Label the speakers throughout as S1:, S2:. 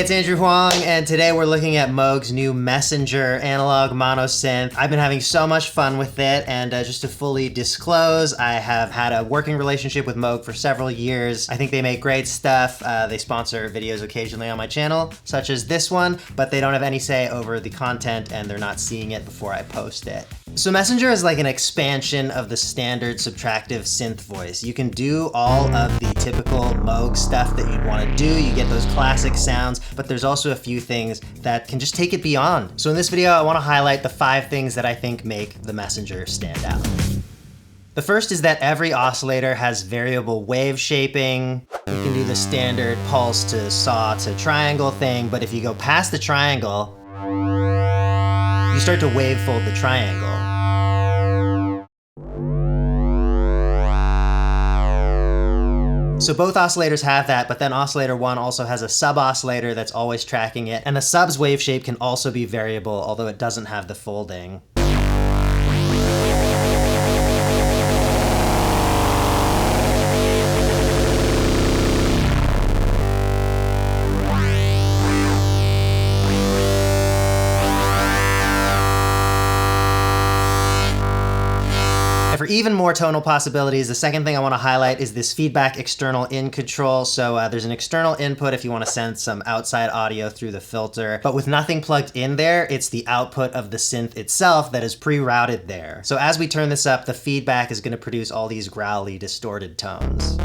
S1: it's Andrew Huang, and today we're looking at Moog's new Messenger analog mono synth. I've been having so much fun with it, and just to fully disclose, I have had a working relationship with Moog for several years. I think they make great stuff. They sponsor videos occasionally on my channel, such as this one, but they don't have any say over the content, and they're not seeing it before I post it. So Messenger is like an expansion of the standard subtractive synth voice. You can do all of the typical Moog stuff that you'd want to do. You get those classic sounds, but there's also a few things that can just take it beyond. So in this video, I want to highlight the 5 things that I think make the Messenger stand out. The first is that every oscillator has variable wave shaping. You can do the standard pulse to saw to triangle thing, but if you go past the triangle, you start to wavefold the triangle. So both oscillators have that, but then oscillator 1 also has a sub-oscillator that's always tracking it, and the sub's wave shape can also be variable, although it doesn't have the folding. For even more tonal possibilities, the second thing I want to highlight is this feedback external in control. So there's an external input if you want to send some outside audio through the filter, but with nothing plugged in there, it's the output of the synth itself that is pre-routed there. So as we turn this up, the feedback is going to produce all these growly, distorted tones.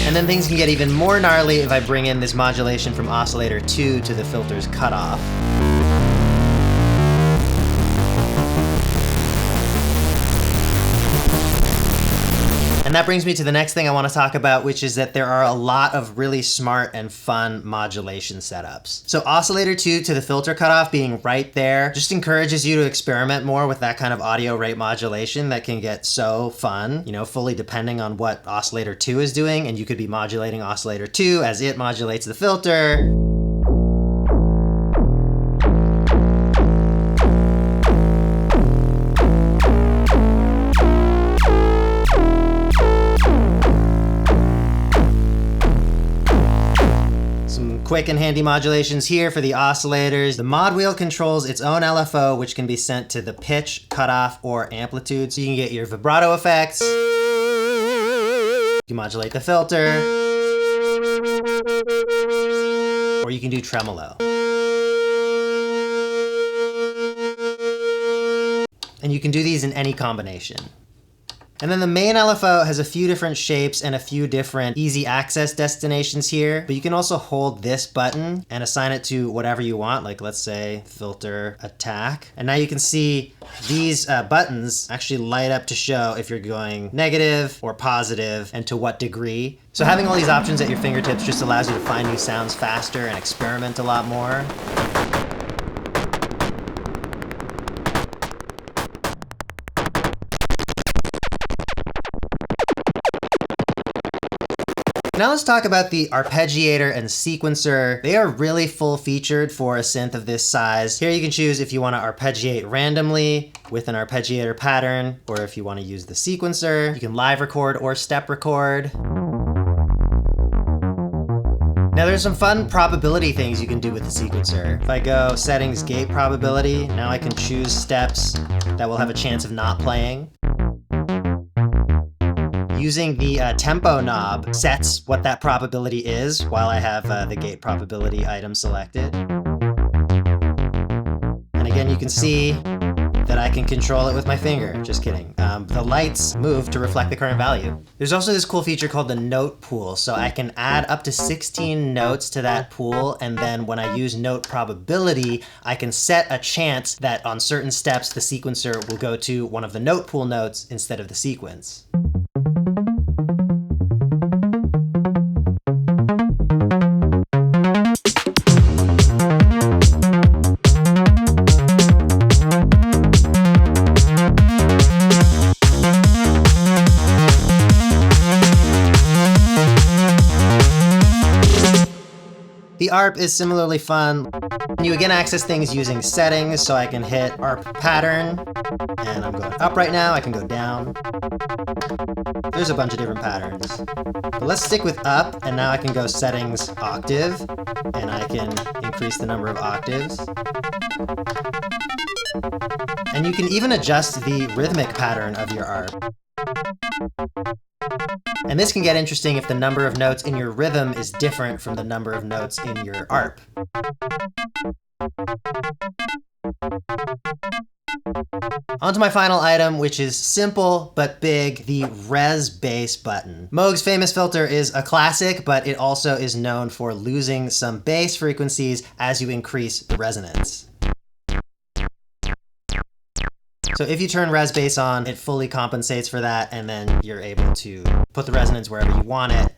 S1: And then things can get even more gnarly if I bring in this modulation from oscillator 2 to the filter's cutoff. And that brings me to the next thing I want to talk about, which is that there are a lot of really smart and fun modulation setups. So oscillator 2 to the filter cutoff being right there just encourages you to experiment more with that kind of audio rate modulation that can get so fun, you know, fully depending on what oscillator 2 is doing, and you could be modulating oscillator 2 as it modulates the filter. Quick and handy modulations here for the oscillators. The mod wheel controls its own LFO, which can be sent to the pitch, cutoff, or amplitude. So you can get your vibrato effects. You can modulate the filter. Or you can do tremolo. And you can do these in any combination. And then the main LFO has a few different shapes and a few different easy access destinations here, but you can also hold this button and assign it to whatever you want, like let's say filter attack. And now you can see these buttons actually light up to show if you're going negative or positive and to what degree. So having all these options at your fingertips just allows you to find new sounds faster and experiment a lot more. Now let's talk about the arpeggiator and sequencer. They are really full-featured for a synth of this size. Here you can choose if you want to arpeggiate randomly with an arpeggiator pattern, or if you want to use the sequencer. You can live record or step record. Now there's some fun probability things you can do with the sequencer. If I go settings gate probability, now I can choose steps that will have a chance of not playing. Using the tempo knob sets what that probability is while I have the gate probability item selected. And again, you can see that I can control it with my finger. Just kidding. The lights move to reflect the current value. There's also this cool feature called the note pool. So I can add up to 16 notes to that pool, and then when I use note probability, I can set a chance that on certain steps, the sequencer will go to one of the note pool notes instead of the sequence. The ARP is similarly fun. You again access things using settings, so I can hit ARP pattern, and I'm going up right now, I can go down. There's a bunch of different patterns. But let's stick with up, and now I can go settings octave, and I can increase the number of octaves. And you can even adjust the rhythmic pattern of your ARP. And this can get interesting if the number of notes in your rhythm is different from the number of notes in your ARP. On to my final item, which is simple but big, the res bass button. Moog's famous filter is a classic, but it also is known for losing some bass frequencies as you increase the resonance. So if you turn res bass on, it fully compensates for that, and then you're able to put the resonance wherever you want it.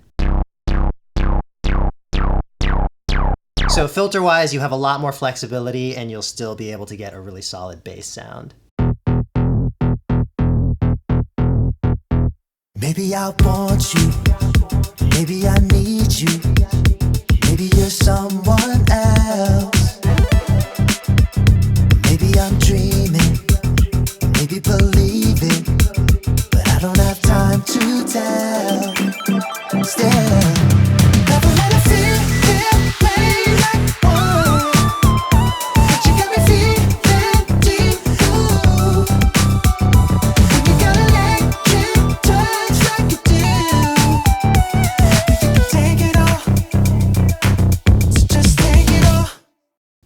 S1: So filter-wise, you have a lot more flexibility, and you'll still be able to get a really solid bass sound.
S2: Maybe I want you, maybe I need you, maybe you're someone else. Maybe I'm dreaming, maybe believing, but I don't have time to tell. Still, never let it feel way like one, but you got me feeling deep. Ooh, and you got electric touch like you do. You can take it all, so just take it all.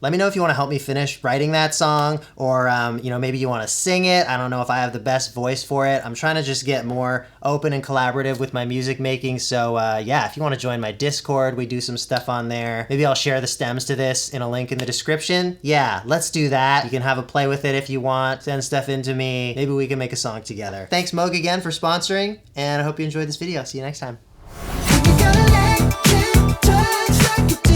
S1: Let me know if you want to help me finish writing that song, or maybe you want to sing it. I don't know if I have the best voice for it. I'm trying to just get more open and collaborative with my music making. So yeah, if you want to join my Discord, we do some stuff on there. Maybe I'll share the stems to this in a link in the description. Yeah, let's do that. You can have a play with it if you want. Send stuff into me. Maybe we can make a song together. Thanks Moog again for sponsoring, and I hope you enjoyed this video. See you next time.
S2: You got electric touch like you do.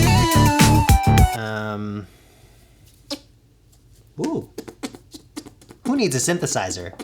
S1: Ooh. Who needs a synthesizer?